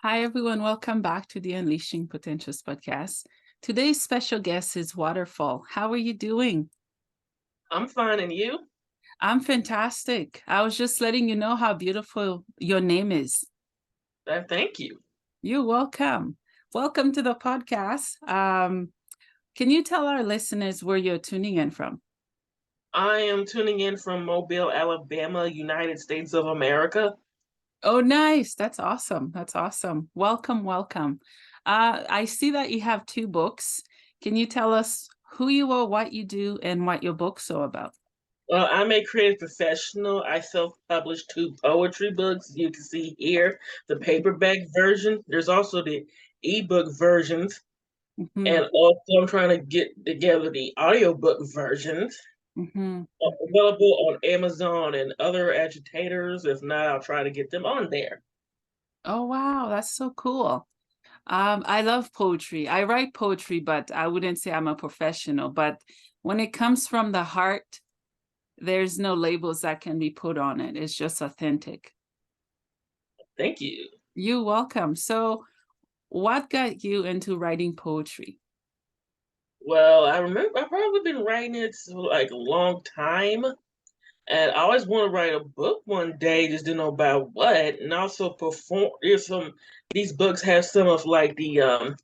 Hi, everyone. Welcome back to the Unleashing Potentials podcast. Today's special guest is Waterfall. How are you doing? I'm fine, and you? I'm fantastic. I was just letting you know how beautiful your name is. Thank you. You're welcome. Welcome to the podcast. Can you tell our listeners where you're tuning in from? I am tuning in from Mobile, Alabama, United States of America. Oh, nice. That's awesome. That's awesome. Welcome, welcome. I see that you have two books. Can you tell us who you are, what you do, and what your books are about? Well, I'm a creative professional. I self-published two poetry books. You can see here the paperback version. There's also the ebook versions, Mm-hmm, and also I'm trying to get together the audiobook versions. mm-hmm. Available on Amazon and other agitators. If not, I'll try to get them on there. Oh, wow. That's so cool. I love poetry. I write poetry, but I wouldn't say I'm a professional. But when it comes from the heart, there's no labels that can be put on it. It's just authentic. Thank you. You're welcome. So, what got you into writing poetry? Well, I remember I've probably been writing it for like a long time. And I always want to write a book one day, just didn't know about what. And also perform. There's some these books have some of like the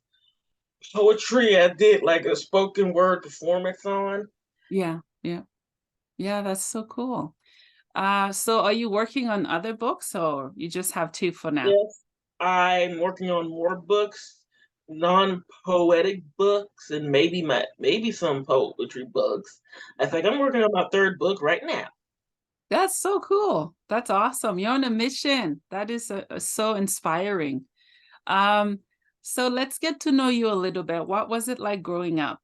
poetry I did like a spoken word performance on. Yeah, yeah, yeah. That's so cool. So are you working on other books, or you just have two for now? Yes, I'm working on more books, non-poetic books, and maybe some poetry books. I think I'm working on my third book right now. That's so cool. That's awesome. You're on a mission. That is so inspiring. Um, so let's get to know you a little bit. What was it like growing up?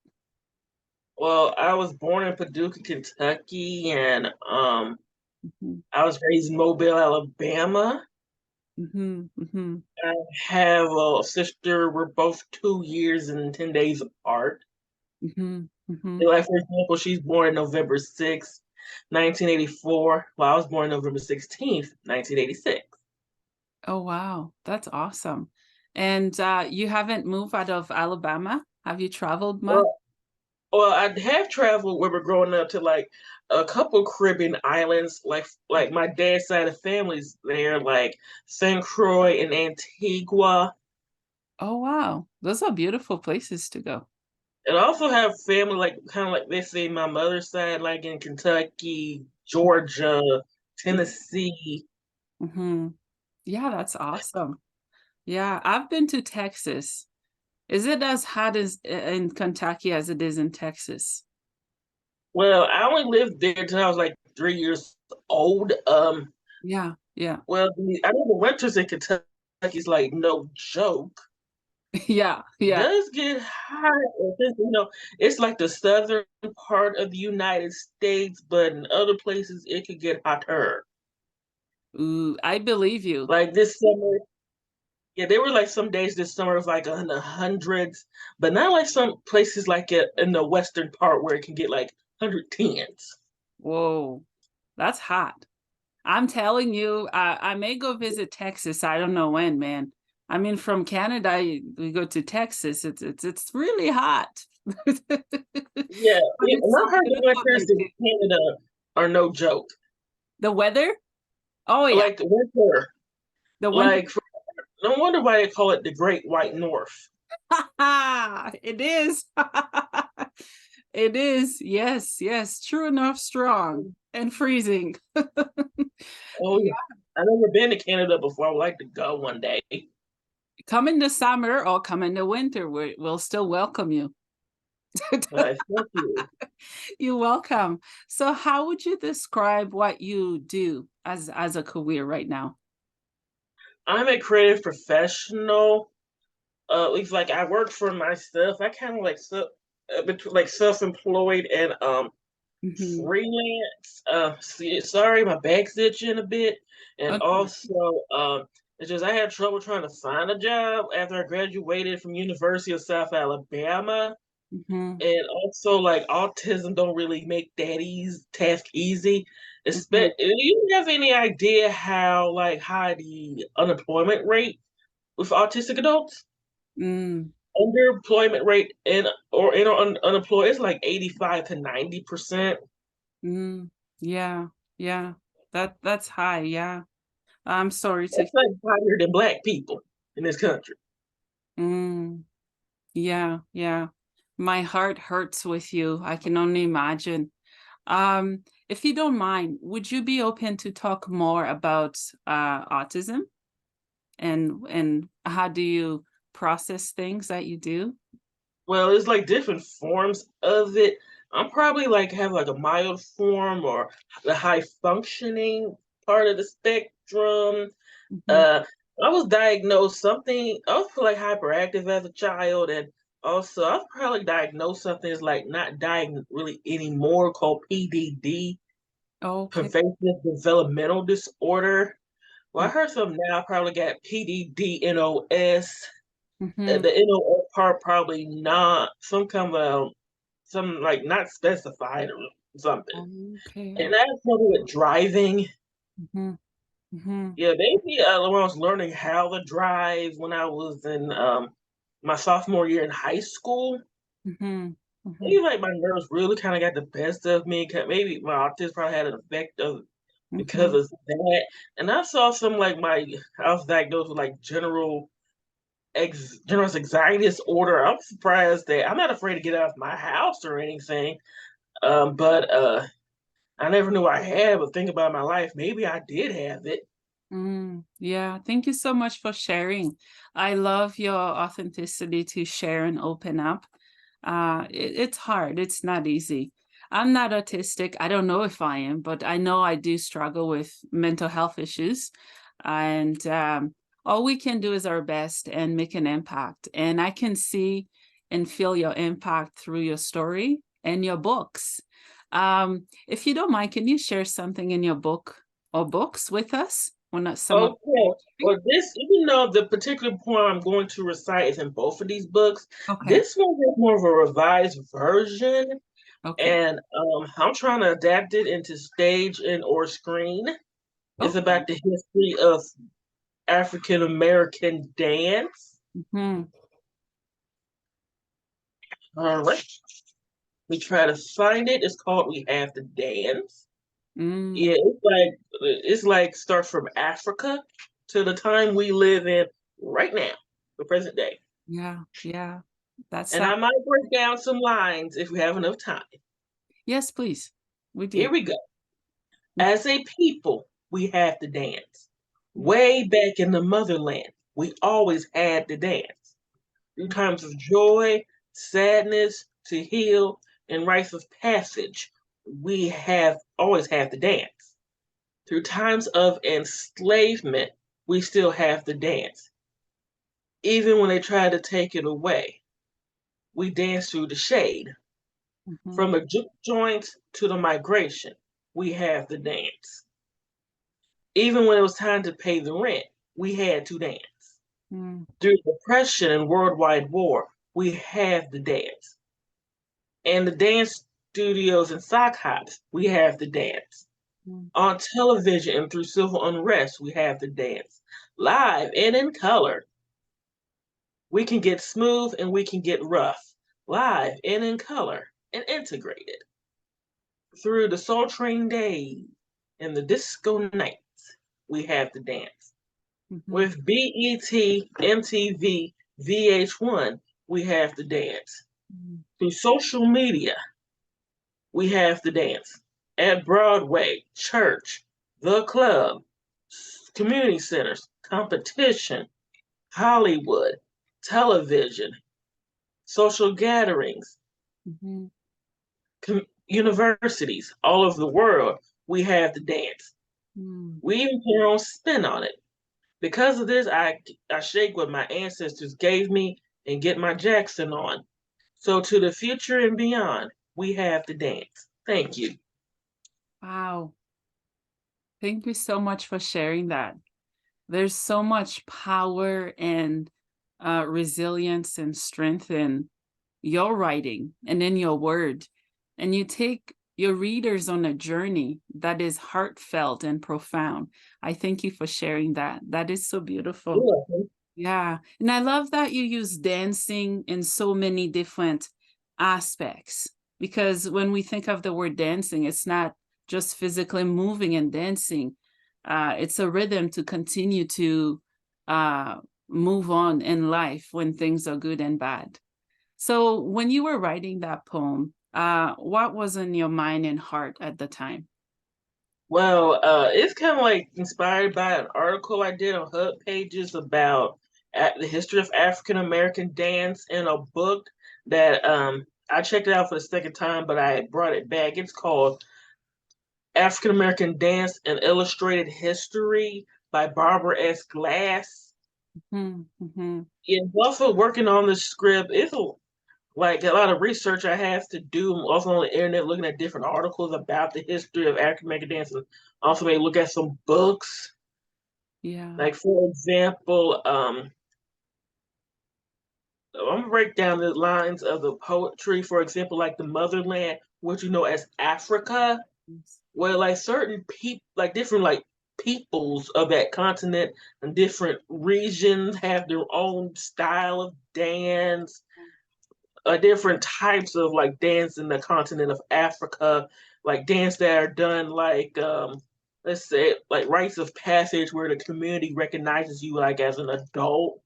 Well, I was born in Paducah, Kentucky, and Mhm, I was raised in Mobile, Alabama. mhm, mhm, I have a sister. We're both 2 years and 10 days apart. mhm, mhm. Like for example, she's born November 6th, 1984, while I was born November 16th, 1986. Oh, wow. That's awesome. And you haven't moved out of Alabama? Have you traveled much? Well, well, I have traveled where we're growing up to like a couple Caribbean islands, like my dad's side of family's there, like St. Croix and Antigua. Oh, wow. Those are beautiful places to go. And I also have family like kind of like they say my mother's side, like in Kentucky, Georgia, Tennessee. Hmm. Yeah, that's awesome. Yeah, I've been to Texas. Is it as hot as in Kentucky as it is in Texas? Well, I only lived there until I was like 3 years old. Yeah, yeah, I know the winters in Kentucky is like no joke. yeah, It yeah. does get hot. It's like the southern part of the United States, but in other places it could get hotter. Ooh, I believe you. Like this summer, yeah, there were like some days this summer was like in the hundreds, but not like some places like in the western part where it can get like 110s. Whoa, that's hot. I'm telling you, I may go visit Texas. I don't know when, man. I mean, from Canada, we go to Texas. It's really hot. But Yeah, yeah, it's and so I heard the beautiful winters there in too. Canada are no joke. The weather? Oh yeah, Like the winter, the winter. like no wonder why they call it the Great White North. It is. It is. Yes, yes. True enough, strong and freezing. Oh yeah, I've never been to Canada before. I would like to go one day. Come in the summer or come in the winter. We'll still welcome you. Thank you. You're welcome. So, how would you describe what you do as a career right now? I'm a creative professional. At least like I work for myself. I kind of like between like self-employed and Hmm. freelance. Sorry, my back's itching a bit, and Okay. also it's just I had trouble trying to find a job after I graduated from University of South Alabama, Hmm. and also like autism don't really make that task easy. Hmm. Do you have any idea how like high the unemployment rate? with autistic adults. Mm, Underemployment rate and unemployed is like 85 to 90%. mm, yeah, yeah. That's high, yeah. I'm sorry to. That's like higher than black people in this country. Mm, yeah, yeah. My heart hurts with you. I can only imagine. If you don't mind, would you be open to talk more about autism and how do you process things that you do? Well, it's like different forms of it. I'm probably like have like a mild form or the high functioning part of the spectrum. Mhm. Uh, I was diagnosed something. I was like hyperactive as a child, and also I was probably diagnosed something that's like not diagnosed really anymore called PDD, Okay. pervasive developmental disorder. Well, I Mm, heard something now. I probably got PDD-NOS. mhm. The NOS part probably not some kind of some like not specified or something. Okay. And that's something with driving. Mhm, mhm, Yeah, maybe when I was learning how to drive when I was in my sophomore year in high school. mhm, mhm, Maybe like my nerves really kind of got the best of me. Maybe my autism probably had an effect of because mhm. of that. And I saw some like I was diagnosed with like general anxiety disorder. I'm surprised that I'm not afraid to get out of my house or anything. But I never knew I had. But think about my life, maybe I did have it. Yeah, thank you so much for sharing. I love your authenticity to share and open up. It's hard, it's not easy. I'm not autistic. I don't know if I am, but I know I do struggle with mental health issues. And all we can do is our best and make an impact. And I can see and feel your impact through your story and your books. If you don't mind, can you share something in your book or books with us? Well, not some of Okay. poetry. Well, this, even though the particular poem I'm going to recite is in both of these books, Okay. this one is more of a revised version, Okay. and I'm trying to adapt it into stage and or screen. It's Okay. about the history of African American dance. Hmm. All right, we try to find it. It's called "We Have to Dance." Mm. Yeah, it's like start from Africa to the time we live in right now, the present day. Yeah. Yeah. That's And I might break down some lines if we have enough time. yes, please. We do. Here we go. As a people, we have to dance. Way back in the motherland, we always had to dance. Through times of joy, sadness, to heal, and rites of passage, we have always had to dance. Through times of enslavement, we still have to dance. Even when they try to take it away, we dance through the shade. Mm-hmm. From the juke joints to the migration, we have to dance. Even when it was time to pay the rent, we had to dance. Mm-hmm. Through depression and worldwide war, we have to dance. And the dance studios and sock hops, we have to dance. On television and through civil unrest, we have to dance. Live and in color, we can get smooth and we can get rough. Live and in color and integrated. Through the Soul Train days and the disco nights, we have to dance. Mm-hmm. With BET, MTV, VH1, we have to dance. Through social media, we have to dance. At Broadway, church, the club, community centers, competition, Hollywood, television, social gatherings, Mm-hmm. universities all over the world, we have to dance. Mm-hmm. We even put our own spin on it. Because of this, I shake what my ancestors gave me and get my Jackson on. So to the future and beyond, we have to dance. Thank you. Wow. Thank you so much for sharing that. There's so much power and resilience and strength in your writing and in your word. And you take your readers on a journey that is heartfelt and profound. I thank you for sharing that. That is so You're beautiful. welcome. Yeah. And I love that you use dancing in so many different aspects because when we think of the word dancing, it's not just physically moving and dancing. It's a rhythm to continue to uh, move on in life when things are good and bad. So when you were writing that poem, what was in your mind and heart at the time? Well, it's kind of like inspired by an article I did on Hub Pages about the history of African American dance in a book that I checked it out for the second time, but I brought it back. It's called African American Dance and Illustrated History by Barbara S. Glass. Mm-hmm. Yeah, also working on the script. Like a lot of research I have to do. I'm also on the internet looking at different articles about the history of African American dance. And also maybe look at some books. Yeah. Like for example, I'm gonna break down the lines of the poetry. For example, like the motherland, what you know as Africa, Yes. where like certain people, like different like peoples of that continent and different regions have their own style of dance, different types of like dance in the continent of Africa, like dance that are done like let's say like rites of passage where the community recognizes you like as an adult,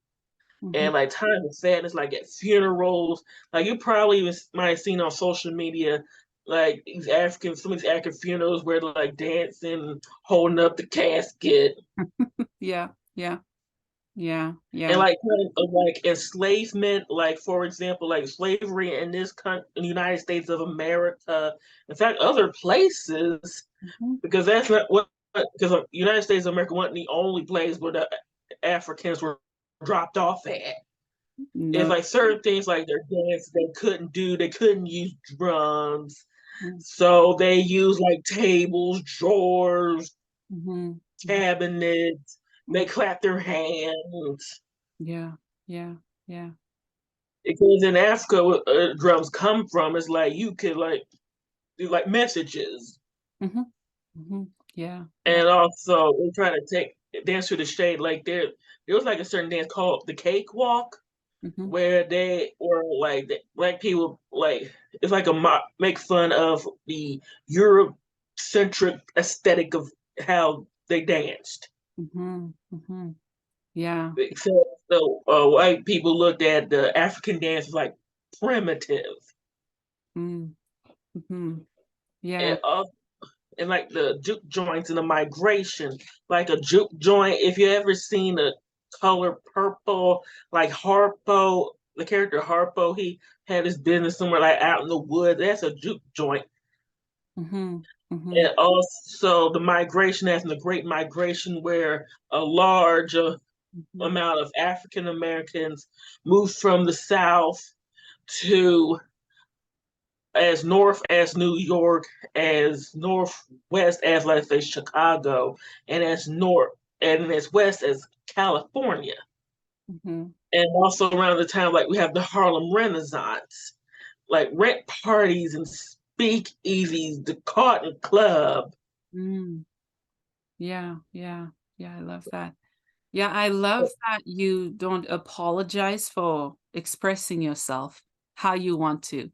Mm-hmm. and like time of sadness like at funerals. Like you probably even might have seen on social media like some of these African funerals where they're like dancing, holding up the casket. Yeah. Yeah. Yeah. And Yeah. like kind of like enslavement, like for example, like slavery in in the United States of America, in fact, other places, Mhm. because that's not what because the United States of America wasn't the only place where the Africans were dropped off at. It's No. like certain things like their dance they couldn't do, they couldn't use drums, Mm-hmm. so they used like tables, drawers, Mm-hmm. cabinets. They clap their hands. Yeah. Yeah. Yeah. Because in Africa, where drums come from, it's like you could like do like messages, Mm-hmm. Mm-hmm. Yeah. Yeah. and also we try to take dance through the shade. Like there was like a certain dance called the cakewalk, Mm-hmm. where they were like the black people like it's like make fun of the Eurocentric aesthetic of how they danced. Mm-hmm. Mm-hmm. Yeah. So white people looked at the African dance as like primitive, Mm-hmm. Yeah. and and like the juke joints in the migration. Like a juke joint, if you ever seen a color purple, like Harpo, the character Harpo, he had his business somewhere like out in the woods. That's a juke joint. Mm-hmm. Mm-hmm. And also the migration, as in the Great Migration, where a large Mm-hmm. amount of African Americans moved from the South to as north as New York, as northwest as let's say Chicago, and as north and as west as California. Mm-hmm. And also around the time like we have the Harlem Renaissance, like rent parties and speakeasies, the Cotton Club. Mm. Yeah. Yeah. Yeah. I love that. Yeah, I love that you don't apologize for expressing yourself how you want to.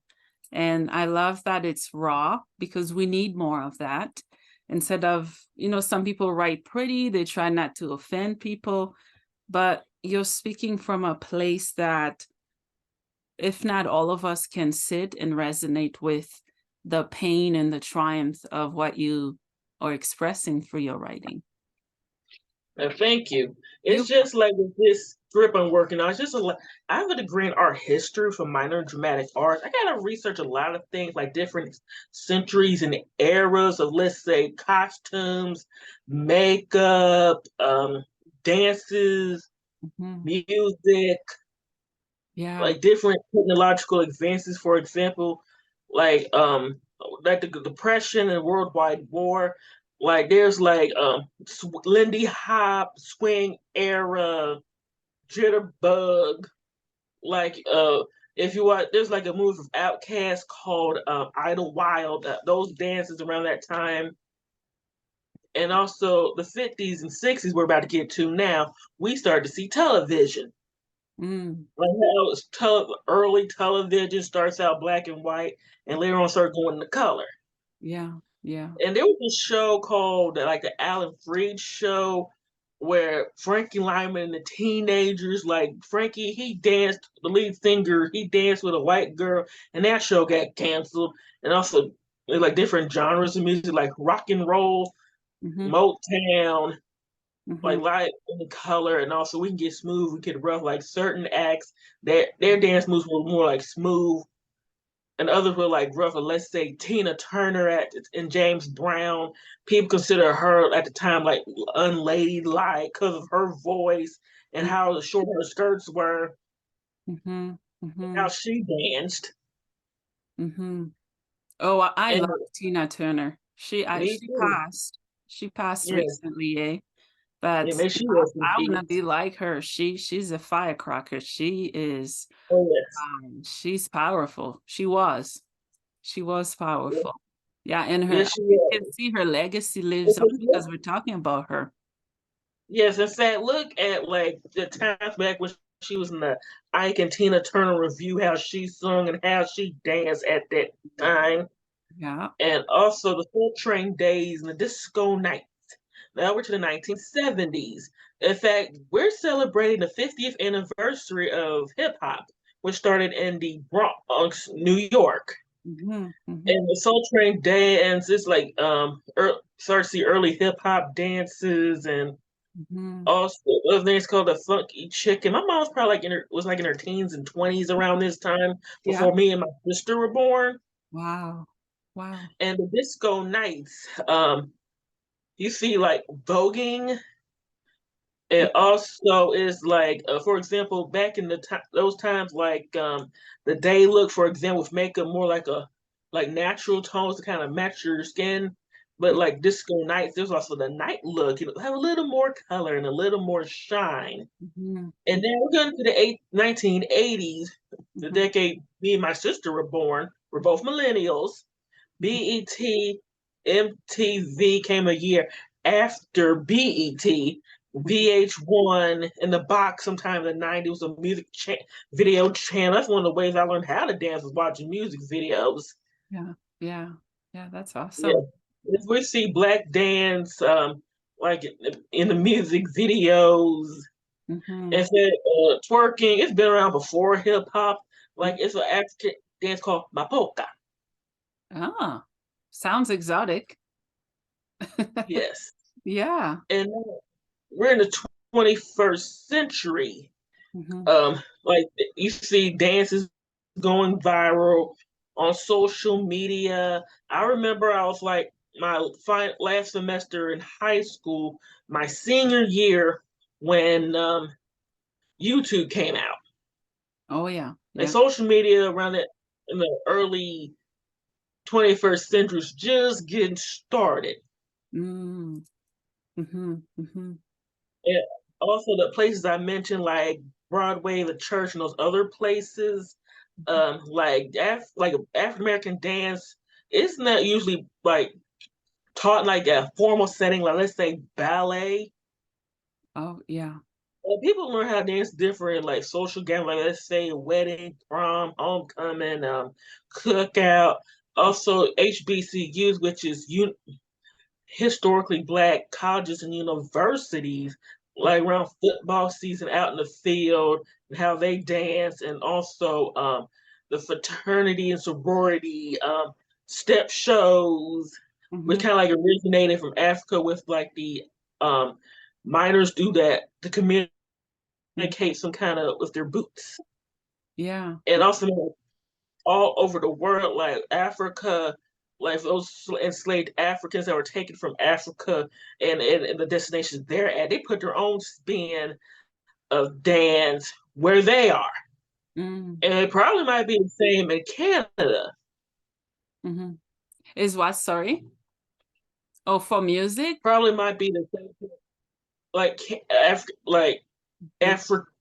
And I love that it's raw because we need more of that. Instead of, some people write pretty, they try not to offend people, but you're speaking from a place that, if not all of us can sit and resonate with the pain and the triumph of what you are expressing through your writing. Thank you. It's You, just like with this script I'm working on. It's just I have a degree in art history from minor in dramatic arts. I gotta research a lot of things like different centuries and eras of let's say costumes, makeup, dances, Mhm. music, Yeah. like different technological advances. For example, like like the Depression and World Wide War. Like there's like Lindy Hop, swing era, jitterbug. Like if you want, there's like a movie of Outkast called Idlewild. Those dances around that time. and also the 50s and 60s we're about to get to now, we started to see television. Mm, Like how it's early television starts out black and white, and later on start going to color. yeah, yeah. And there was a show called like the Alan Freed show where Frankie Lyman and the teenagers, like Frankie, he danced, the lead singer, he danced with a white girl, and that show got canceled. And also like different genres of music, like rock and roll, Mm-hmm, Motown, mm-hmm, like light and color, and also we can get smooth, we get rough. Like certain acts, their dance moves were more like smooth, and others were like rougher. Let's say Tina Turner and James Brown. People consider her at the time like unladylike because of her voice and how short her skirts were, mm-hmm, mm-hmm, how she danced. mm-hmm. Oh, I And love Tina Turner. me She too. passed. She passed Yeah, recently, eh? yeah, But may she rest in I wanna peace. be like her. She's a firecracker. She is Oh yes, she's powerful. She was. She was yeah, powerful. Yeah, and her yes she you was. can see her legacy lives on Because because we're talking about her. yes, in fact, look at like the times back when she was in the Ike and Tina Turner review, how she sung and how she danced at that time, Yeah. and also the Soul Train days and the disco nights. Now we're to the 1970s. In fact, we're celebrating the 50th anniversary of hip hop, which started in the Bronx, New York. Mhm, mhm, And the Soul Train dance is like start to see early hip hop dances, and mhm. also other things called the Funky Chicken. My mom was probably like was like in her teens and 20s around this time Yeah. before me and my sister were born. Wow. Wow. And the disco nights, you see like voguing. Mm, It also is like, for example, back in the those times, like the day look, for example, with makeup more like a like natural tones to kind of match your skin. But like disco nights, there's also the night look. You know, have a little more color and a little more shine. mhm, And then we're going to the 1980s, the mhm, decade me and my sister were born. We're both millennials. mhm. BET, MTV came a year after BET. VH1 in the box sometime in the 90s was a video channel. That's one of the ways I learned how to dance was watching music videos. Yeah. Yeah. Yeah, that's Yeah. awesome. If we see black dance like in the music videos, Mhm. if it twerking, it's been around before hip hop. Like it's an African dance called mapoka. Ah, sounds exotic. Yes. Yeah. And we're in the 21st century. Mhm, Like you see dances going viral on social media. I remember I was like my last semester in high school, my senior year, when YouTube came out. oh, yeah. Like Yeah. social media around it in the early 21st century was just getting started. Mm, mhm, mhm, And also the places I mentioned, like Broadway, the church, and those other places, like like African American dance, it's not usually like taught like a formal setting, like let's say ballet. oh, yeah. People learn how to dance different, like social gatherings, like let's say a wedding, prom, homecoming, cookout. Also HBCUs, which is historically black colleges and universities, like around football season out in the field and how they dance, and also the fraternity and sorority step shows, which Mhm. kind of like originated from Africa with like the um, miners do that to communicate Mhm. some kind of with their boots, Yeah. and also all over the world, like Africa, like those enslaved Africans that were taken from Africa and the destinations they're at, they put their own spin of dance where they are. Mm, And it probably might be the same in Canada. mhm. Is what, sorry? Oh, for music? Probably might be the same, like like Mhm.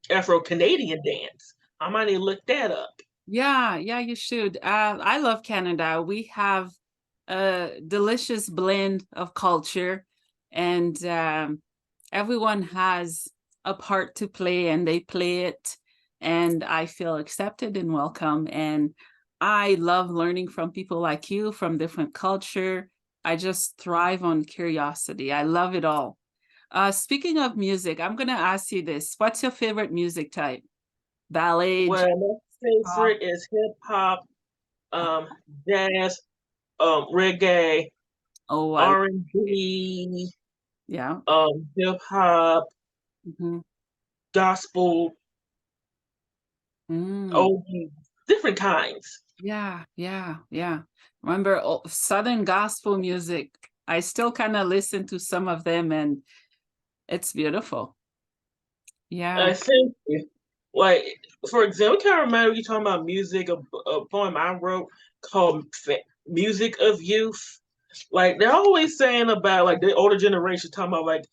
Afro Canadian dance. I might need to look that up. Yeah, yeah, you should. I love Canada. We have a delicious blend of culture. and everyone has a part to play and they play it, and I feel accepted and welcome. And I love learning from people like you from different culture. I just thrive on curiosity. I love it all. Speaking of music, I'm gonna ask you this. What's your favorite music type? Ballet, jazz, Well, my pop? favorite is hip hop, um, jazz, reggae, Oh, I love it. R&B, Yeah. hip hop, Mhm. gospel, Mm. old, different kinds. Yeah, yeah, yeah. Remember Southern gospel music? I still kind of listen to some of them, and it's beautiful. Yeah. I think, like, for example, I can't remember you talking about music, a poem I wrote called Music of Youth. Like, they're always saying about, like, the older generation talking about, like,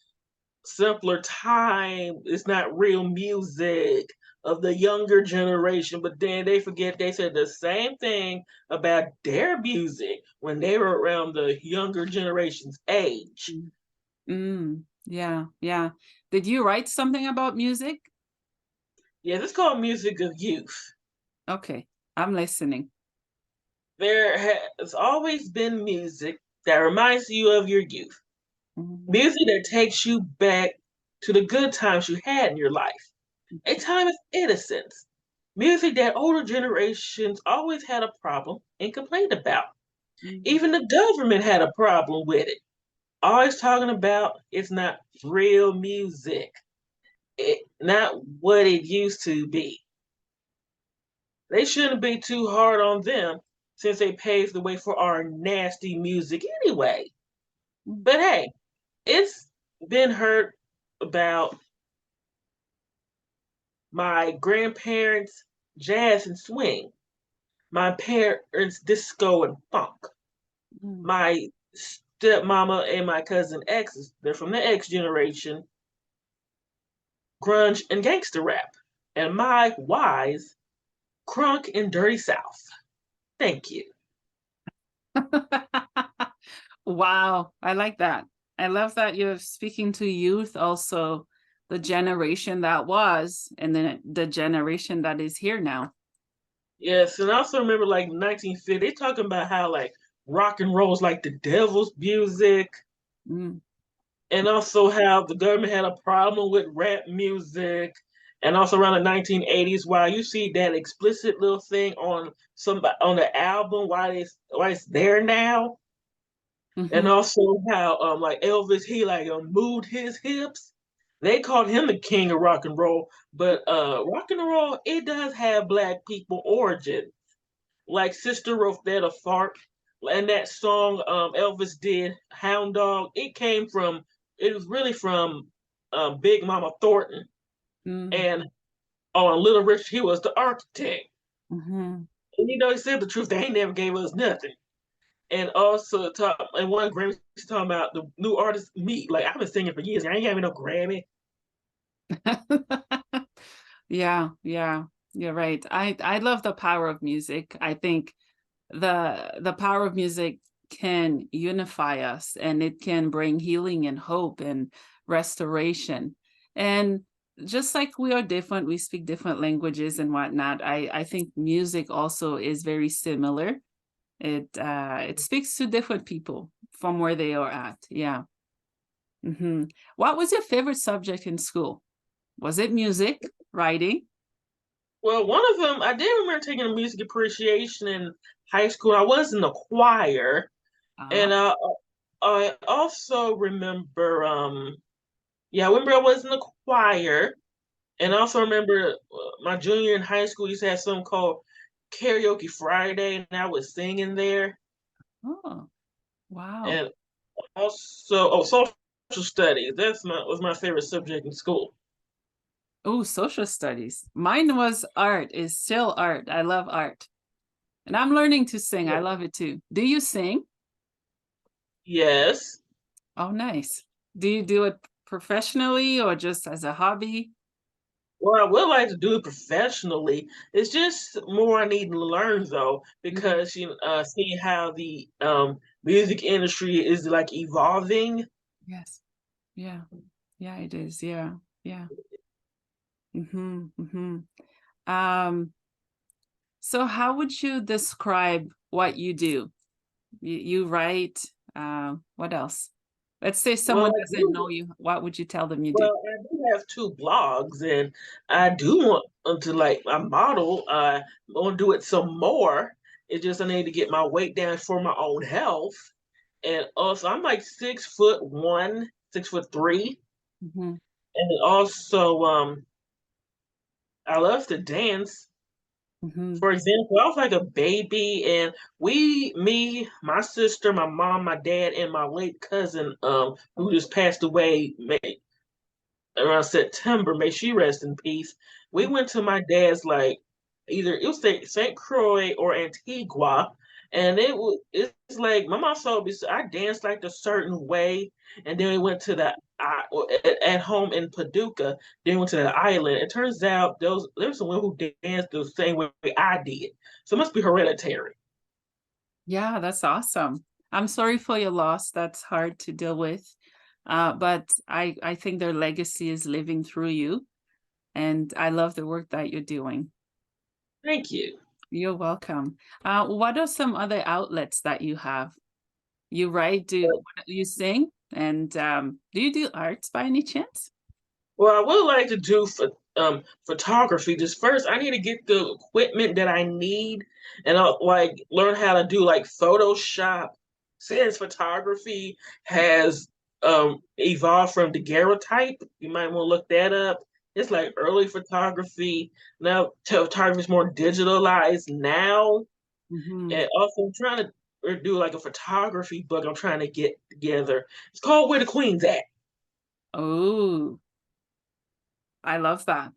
simpler time. It's not real music of the younger generation, but then they forget they said the same thing about their music when they were around the younger generation's age. Yeah, yeah. Did you write something about music? Yeah, this is called Music of Youth. Okay, I'm listening. There has always been music that reminds you of your youth, Mhm. music that takes you back to the good times you had in your life, a time of innocence, music that older generations always had a problem and complained about. Mhm. Even the government had a problem with it, always talking about it's not real music, not what it used to be. They shouldn't be too hard on them since they paved the way for our nasty music anyway. Mhm. But hey, it's been heard about my grandparents' jazz and swing, my parents' disco and funk, Mhm. my stepmama and my cousin X's, they're from the X generation, grunge and gangster rap, and my Y's, crunk and dirty south. Thank you. Wow, I like that. I love that you're speaking to youth, also the generation that was, and then the generation that is here now. Yes, and I also remember like 1950, they talking about how like rock and roll is like the devil's music, Mm. and also how the government had a problem with rap music, and also around the 1980s, while you see that explicit little thing on somebody on the album, why it's there now, and Mhm. also how like Elvis, he like moved his hips. They called him the king of rock and roll, but rock and roll it does have black people origin. Like Sister Rosetta Tharpe, and that song Elvis did, Hound Dog, it was really from Big Mama Thornton. Mm. And on Little Rich, he was the architect. Mhm. And you know, he said the truth, they ain't never gave us nothing. And also, and one Grammy, he's talking about the new artist, me. Like, I've been singing for years, I ain't got me no Grammy. Yeah, yeah, you're right. I love the power of music. I think the power of music can unify us, and it can bring healing and hope and restoration. And just like we are different, we speak different languages and whatnot. I think music also is very similar. It speaks to different people from where they are at. Yeah. What was your favorite subject in school? Was it music, writing? Well, one of them, I did remember taking a music appreciation in high school. I was in the choir, Ah, and I also remember, yeah, I remember I was in the choir, and I also remember my junior in high school used to have something called Karaoke Friday, and I was singing there, oh, wow. and also social studies. That's my was my favorite subject in school. Oh, social studies. Mine was art, is still art. I love art. And I'm learning to sing. I love it too. Do you sing? Yes. Oh, nice. Do you do it professionally or just as a hobby? Well, I would like to do it professionally. It's just more I need to learn though, Mhm. because seeing how the music industry is like evolving, Yes. Yeah. Yeah, it is. Yeah. Yeah. Mhm. Mhm. Um, so how would you describe what you do? You write, what else? Let's say Well, someone I doesn't know do. you, what would you tell them you do? Well, I do have two blogs, and I do want to like I model. I want to do it some more. It's just I need to get my weight down for my own health, and also I'm like 6'1", 6'3", Mhm. and also I love to dance. Mhm. For example, I was like a baby, and me, my sister, my mom, my dad, and my late cousin, who just passed away, around September, may she rest in peace. We went to my dad's like either it was St. Croix or Antigua, and it's like my mom told me so I danced like a certain way, and then we went to at home in Paducah. Then we went to the island. It turns out there's some women who danced the same way I did, so it must be hereditary. Yeah, that's awesome. I'm sorry for your loss. That's hard to deal with. But I think their legacy is living through you, and I love the work that you're doing. Thank you. You're welcome. What are some other outlets that you have? You write, you sing, and do you do arts by any chance? Well, I would like to do photography. Just first, I need to get the equipment that I need, and I'll like learn how to do like Photoshop. Since photography has evolved from daguerreotype, you might want to look that up. It's like early photography. Now photography is more digitalized now, Hmm. and also I'm trying to do like a photography book. I'm trying to get together. It's called Where the Queen's At. Oh, I love that.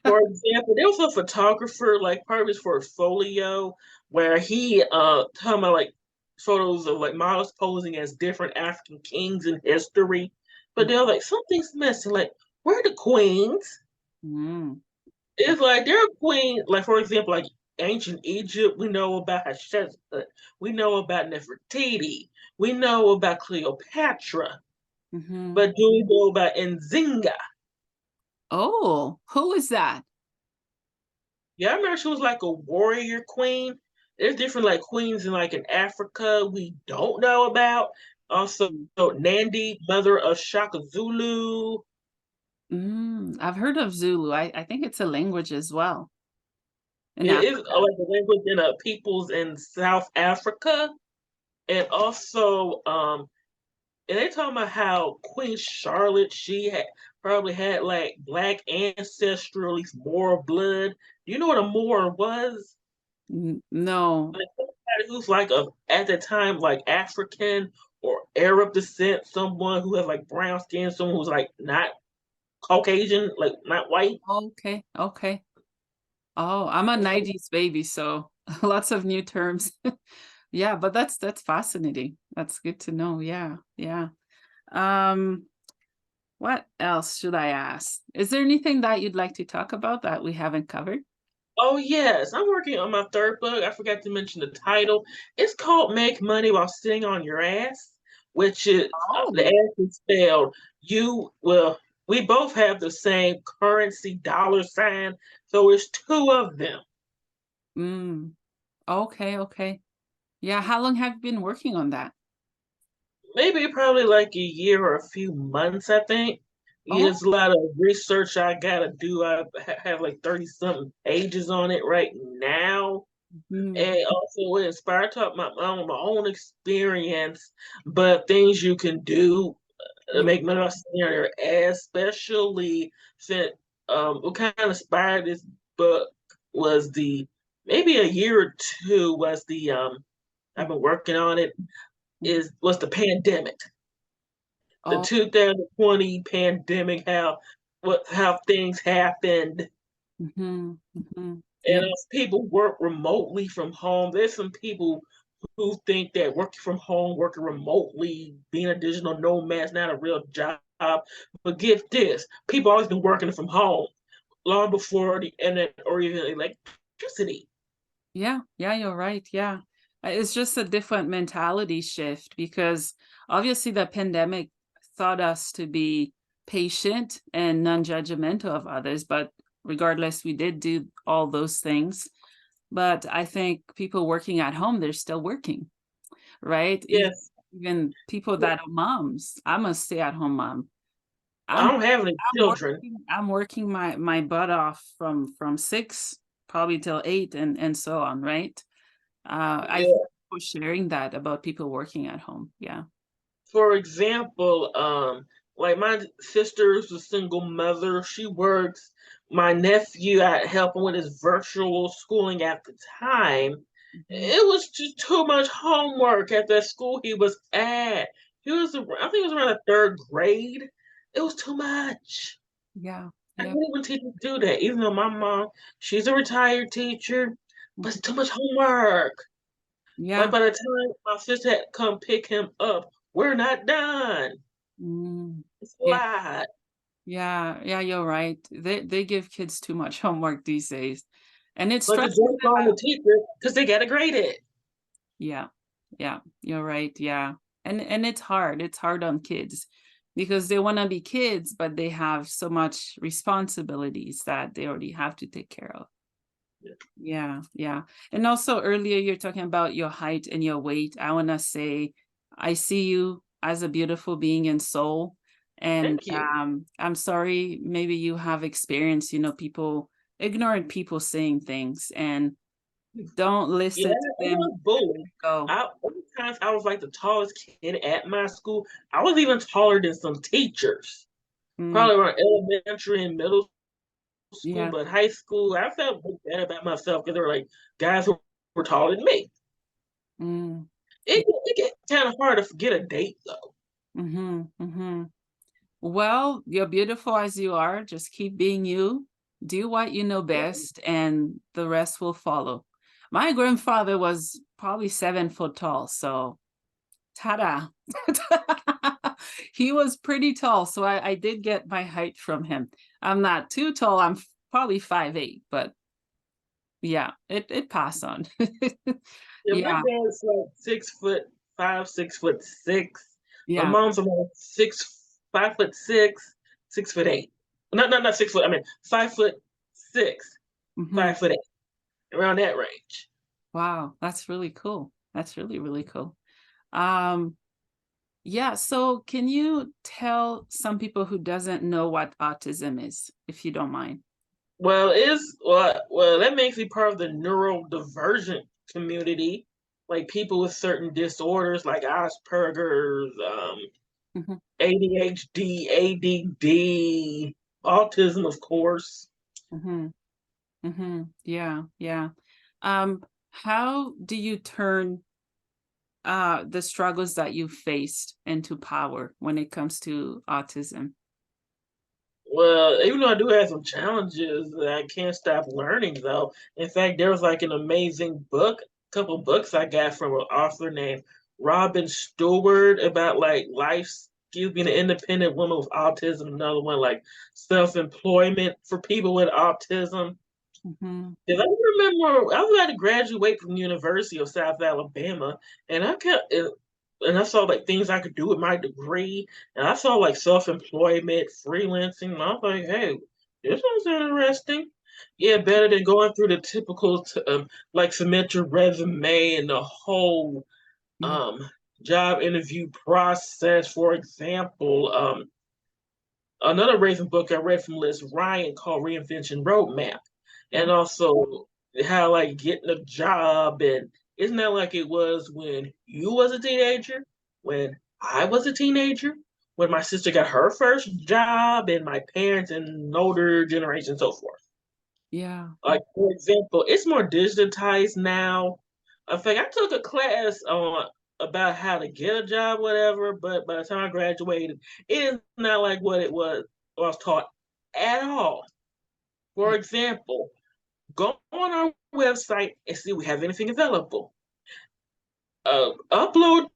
For example, there was a photographer, like part of his portfolio, where he talking about like photos of like models posing as different African kings in history. But they're like, something's missing. Like, where are the queens? Mm. It's like they're queen, like for example, like ancient Egypt, we know about Hatshepsut, we know about Nefertiti, we know about Cleopatra, Hmm. but do we know about Nzinga? Oh, who is that? Yeah, I remember she was like a warrior queen. There's different like queens in Africa we don't know about. Also, Nandi, mother of Shaka Zulu. I've heard of Zulu. I think it's a language as well in It is Africa. like a language in peoples in South Africa, and also and they talking about how Queen Charlotte she had probably had like black ancestry, or at least Moor blood. Do you know what a Moor was? No. Like somebody who's like at the time like African or Arab descent, someone who has like brown skin, someone who's like not Caucasian, like not white. Okay. Okay. Oh, I'm a 90s baby, so lots of new terms. Yeah, but that's fascinating. That's good to know. Yeah. Yeah. Um, what else should I ask? Is there anything that you'd like to talk about that we haven't covered? Oh yes, I'm working on my third book. I forgot to mention the title. It's called "Make Money While Sitting on Your Ass," which is the Oh. ass is spelled you. Well, we both have the same currency, dollar sign, so it's two of them. Mm. Okay, okay. Yeah, how long have you been working on that? Maybe probably like a year or a few months, I think. Oh. There's a lot of research I gotta do. I have like 30 something pages on it right now. Mhm. And also it inspired to my own experience, but things you can do to Yeah. make money off your ass, especially since what kind of inspired this book was the maybe a year or two was the I've been working on it is was the pandemic, the Oh. 2020 pandemic, how things happened, Mhm. Mhm. Yeah. and as people work remotely from home. There's some people who think that working from home, working remotely, being a digital nomad is not a real job. But get this, people always been working from home long before the internet or even electricity. Yeah, yeah, you're right. Yeah. It's just a different mentality shift because obviously the pandemic taught us to be patient and non-judgmental of others, but regardless, we did do all those things. But I think people working at home, they're still working, right? Yes. Even people that are moms. I'm a stay-at-home mom. I I'm don't have any children. I'm working my butt off from 6 probably till 8 and so on, right? I Yeah. think for sharing that about people working at home. Yeah. For example, like my sister's a single mother. She works. My nephew, I help him with his virtual schooling at the time. Mhm. It was just too much homework at that school he was at. I think it was around the third grade. It was too much. Yeah. I Yeah. can't even teachers do that. Even though my mom, she's a retired teacher, but it's Mhm. too much homework. Like Yeah. by the time my sister had to come pick him up, we're not done. Mm. It's a Yeah. lot. Yeah. Yeah, you're right. They give kids too much homework these days. And it But the stresses joke's them on the out. teacher because they gotta grade it. Yeah. Yeah. You're right. Yeah. And it's hard. It's hard on kids because they want to be kids, but they have so much responsibilities that they already have to take care of. Yeah. Yeah, yeah. And also earlier you're talking about your height and your weight. I want to say I see you as a beautiful being in soul. And Thank you. I'm sorry, maybe you have experienced, people ignoring people saying things and don't Yeah, listen to I them. was bullied. Go. One times I was like the tallest kid at my school. I was even taller than some teachers. Mm, Probably around elementary and middle school, yeah. but high school, I felt bad about myself because there were like guys who were taller than me. Mm, It get kind of hard to forget a date though. mm-hmm, mm-hmm. Well, you're beautiful as you are. Just keep being you. Do what you know best, and the rest will follow. My grandfather was probably 7 foot tall, so ta-da. He was pretty tall, so I did get my height from him. I'm not too tall. I'm probably 5'8", but yeah, it passed on. Yeah, my Yeah, dad's like 6'5", 6'6". My yeah. mom's about 5'6", 6'8". Not 6 foot. I mean 5'6", Hmm. 5'8", around that range. Wow, that's really cool. That's really, really cool. Um, Yeah, so can you tell some people who doesn't know what autism is, if you don't mind? That makes me part of the neurodivergent community, like people with certain disorders like Asperger's, Mhm, ADHD, ADD, autism, of course. mhm, mhm. Yeah, yeah. How do you turn the struggles that you faced into power when it comes to autism? Well, even though I do have some challenges, I can't stop learning though. In fact, there was like an amazing couple books I got from an author named Robin Stewart about like life skills, being an independent woman with autism. Another one like self-employment for people with autism. Mhm, Because I remember I was about to graduate from the University of South Alabama, and and I saw like things I could do with my degree, and I saw like self-employment, freelancing, and I was like, hey, this sounds interesting. Yeah, better than going through the typical like submit your resume and the whole yeah, um job interview process. For example, another Raven book I read from Liz Ryan called Reinvention Roadmap, and oh, also how like getting a job, and isn't that like it was when you was a teenager, when I was a teenager, when my sister got her first job, and my parents and older generation, so forth. yeah, yeah. Like for example, it's more digitized now. In fact, I took a class on about how to get a job, whatever. But by the time I graduated, it is not like what it was I was taught at all. For Yeah. example, go on our website and see if we have anything available. Upload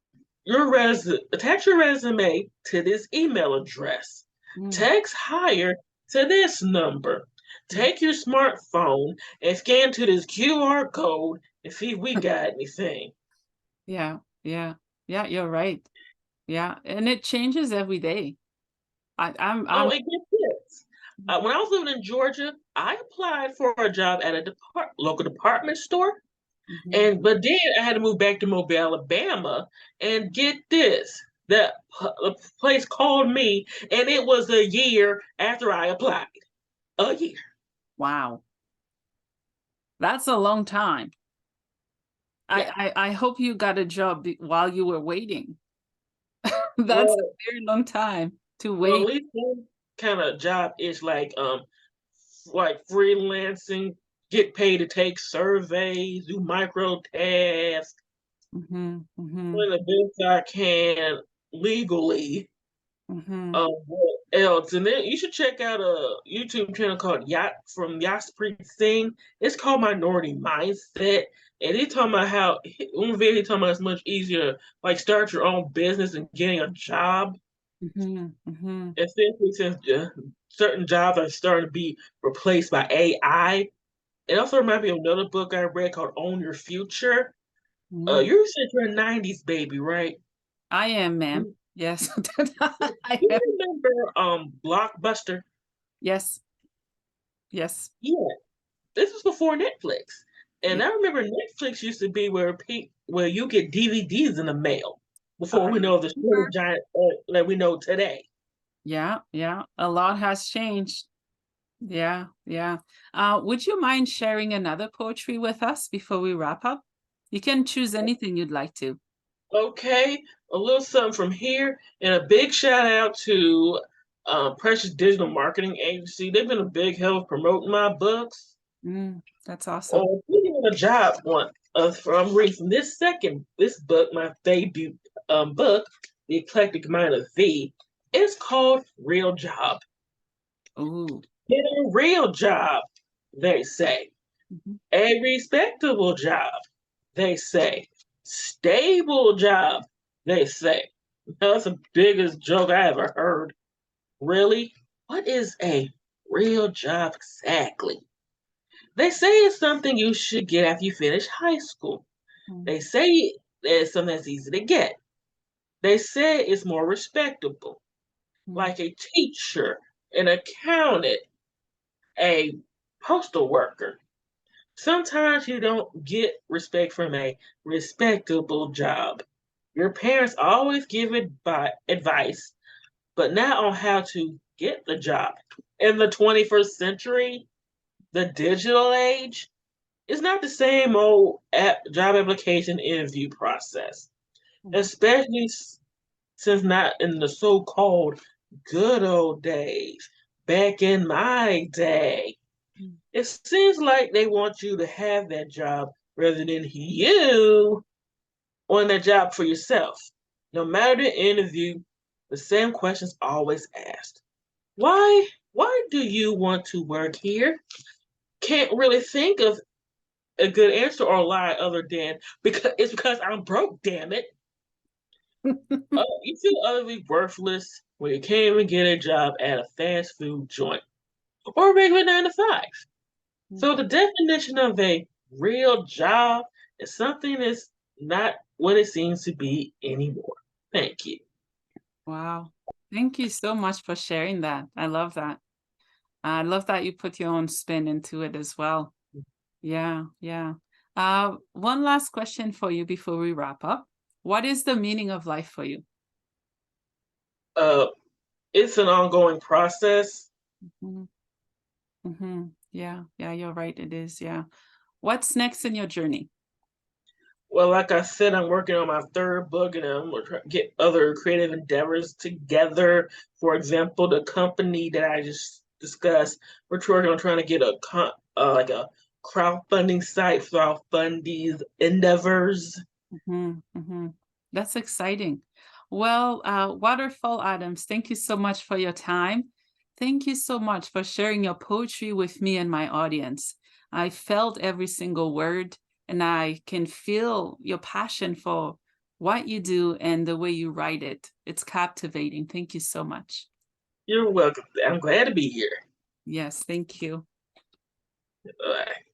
attach your resume to this email address. Mm, Text hire to this number. mm. Take your smartphone and scan to this QR code and see if we got anything. Yeah, yeah, yeah, you're right. Yeah, and it changes every day. I'm Oh, and get this. When I was living in Georgia, I applied for a job at a local department store, Mhm. and but then I had to move back to Mobile, Alabama, and get this. The place called me, and it was a year after I applied. A year. Wow, that's a long time. Yeah. I hope you got a job while you were waiting. That's a Well, very long time to well, at wait. least one kind of job is like freelancing, get paid to take surveys, do micro tasks, Mhm, mhm, doing the best I can legally. mhm. What else? And then you should check out a YouTube channel called Yaspreet Singh. It's called Minority Mindset. And he's talking about how one video he's talking about it's much easier to like start your own business and getting a job. Mhm, mhm, Especially since certain jobs are starting to be replaced by AI. It also reminds me of another book I read called Own Your Future. mhm. You said you're a 90s baby, right? I am, ma'am. You Yes. I am. you remember Blockbuster? Yes, yes. Yeah. This was before Netflix. Yeah. And I remember Netflix used to be where you get DVDs in the mail before I we know the remember. streaming giant that we know today. Yeah, yeah. A lot has changed. Yeah, yeah. Would you mind sharing another poetry with us before we wrap up? You can choose anything you'd like to. Okay, a little something from here, and a big shout out to Precious Digital Marketing Agency. They've been a big help promoting my books. That's awesome. Or getting a job one. I'm reading from this book, my debut book, The Eclectic Mind of Thee. It's called Real Job. Ooh. Get a real job, they say. Mhm. A respectable job, they say. Stable job, they say. That's the biggest joke I ever heard. Really? What is a real job exactly? They say it's something you should get after you finish high school. Mm, They say it's something that's easy to get. They say it's more respectable, mm, like a teacher, an accountant, a postal worker. Sometimes you don't get respect from a respectable job. Your parents always give advice, but not on how to get the job. In the 21st century, the digital age, it's not the same old job application interview process, mm, especially since not in the so-called good old days. Back in my day, mm, it seems like they want you to have that job rather than you on that job for yourself. No matter the interview, the same questions always asked. Why? Why do you want to work here? Can't really think of a good answer or lie other than because I'm broke, damn it. You feel utterly worthless when you can't even get a job at a fast food joint or a regular 9 to 5. mm. So the definition of a real job is something that's not what it seems to be anymore. Thank you. Wow. Thank you so much for sharing that. I love that. I love that you put your own spin into it as well. Yeah, yeah. One last question for you before we wrap up. What is the meaning of life for you? Uh, it's an ongoing process. Mhm, mhm. Yeah, yeah, you're right. It is. Yeah. What's next in your journey? Well, like I said, I'm working on my third book, and I'm gonna try to get other creative endeavors together. For example, the company that I just discussed, we're working on trying to get like a crowdfunding site for our fund these endeavors. That's exciting. Well, Waterfall Adams, thank you so much for your time. Thank you so much for sharing your poetry with me and my audience. I felt every single word, and I can feel your passion for what you do and the way you write it. It's captivating. Thank you so much. You're welcome. I'm glad to be here. Yes, thank you. Bye.